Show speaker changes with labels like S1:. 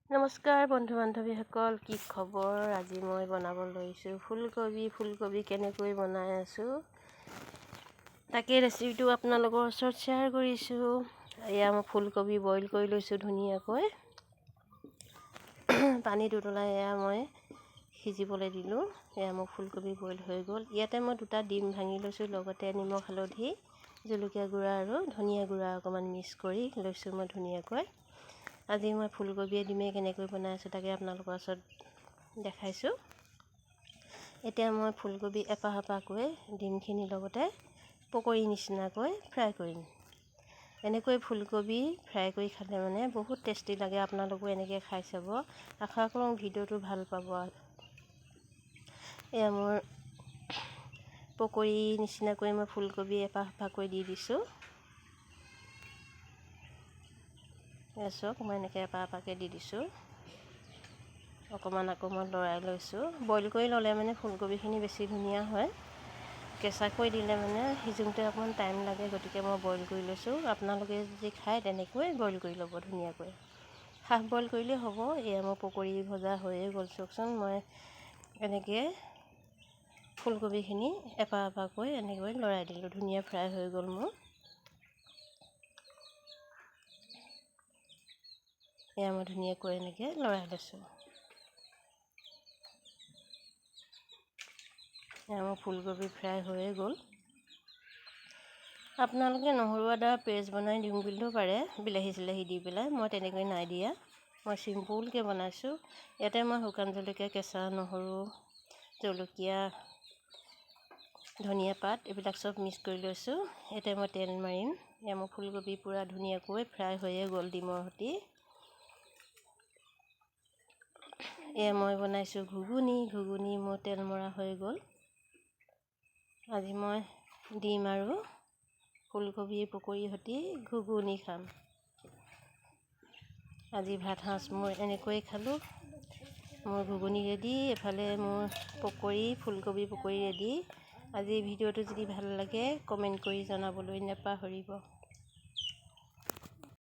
S1: নমস্কাৰ বন্ধু বান্ধৱীসকল, কি খবৰ? আজি মই বনাব লৈছোঁ ফুলকবি কেনেকৈ বনাই আছোঁ তাকে ৰেচিপিটো আপোনালোকৰ ওচৰত শ্বেয়াৰ কৰিছোঁ। এয়া মই ফুলকবি বইল কৰি লৈছোঁ ধুনীয়াকৈ। পানীত উতলাই এয়া মই সিজিবলৈ দিলোঁ। এয়া মোৰ ফুলকবি বইল হৈ গ'ল। ইয়াতে মই 2টা ডিম ভাঙি লৈছোঁ, লগতে নিমখ হালধি জলকীয়া গুড়া আৰু ধনিয়া গুড়া অকণমান মিক্স কৰি লৈছোঁ মই ধুনীয়াকৈ। আজি মই ফুলকবিয়ে ডিমে কেনেকৈ বনাই আছোঁ তাকে আপোনালোকৰ ওচৰত দেখাইছোঁ। এতিয়া মই ফুলকবি এপাহ এপাহকৈ ডিমখিনিৰ লগতে পকৰি নিচিনাকৈ ফ্ৰাই কৰিম। এনেকৈ ফুলকবি ফ্ৰাই কৰি খালে মানে বহুত টেষ্টি লাগে। আপোনালোকো এনেকৈ খাই চাব। আশা কৰোঁ ভিডিঅ'টো ভাল পাব। এয়া মোৰ পকৰি নিচিনাকৈ মই ফুলকবি এপাহ এপাহকৈ দি দিছোঁ। চাওক, মই এনেকৈ এপাহ এপাহকৈ দি দিছোঁ। অকণমান আকৌ মই লৰাই লৈছোঁ। বইল কৰি ল'লে মানে ফুলকবিখিনি বেছি ধুনীয়া হয়। কেঁচাকৈ দিলে মানে সিজোঁতে অকণমান টাইম লাগে, গতিকে মই বইল কৰি লৈছোঁ। আপোনালোকে যদি খায় তেনেকৈ বইল কৰি ল'ব ধুনীয়াকৈ। হাফ বইল কৰিলেই হ'ব। এয়া মোৰ পকৰি ভজা হৈয়ে গ'ল। চাওকচোন, মই এনেকৈ ফুলকবিখিনি এপাহ এপাহকৈ এনেকৈ লৰাই দিলোঁ। ধুনীয়া ফ্ৰাই হৈ গ'ল মোৰ। এয়া মই ধুনীয়াকৈ এনেকৈ লৰাই লৈছোঁ। এয়া মোৰ ফুলকবি ফ্ৰাই হৈয়ে গ'ল। আপোনালোকে নহৰু আদা পেষ্ট বনাই দিওঁ বুলিও পাৰে, বিলাহী চিলাহী দি পেলাই। মই তেনেকৈ নাই দিয়া, মই চিম্পুলকৈ বনাইছোঁ। ইয়াতে মই শুকান জলকীয়া, কেঁচা নহৰু, জলকীয়া, ধনিয়া পাত এইবিলাক চব মিক্স কৰি লৈছোঁ। এতিয়া মই তেল মাৰিম। এয়া মোৰ ফুলকবি পূৰা ধুনীয়াকৈ ফ্ৰাই হৈয়ে গ'ল ডিমৰ সৈতে। এয়া মই বনাইছোঁ ঘুগুনি মোৰ তেল মৰা হৈ গ'ল। আজি মই ডিম আৰু ফুলকবি পকৰিৰ সৈতে ঘুগুনি খাম। আজি ভাত সাঁজ মোৰ এনেকৈয়ে খালোঁ। মোৰ ঘুগুনি ৰেডি, এফালে মোৰ ফুলকবি পকৰি ৰেডি। আজি ভিডিঅ'টো যদি ভাল লাগে কমেণ্ট কৰি জনাবলৈ নাপাহৰিব।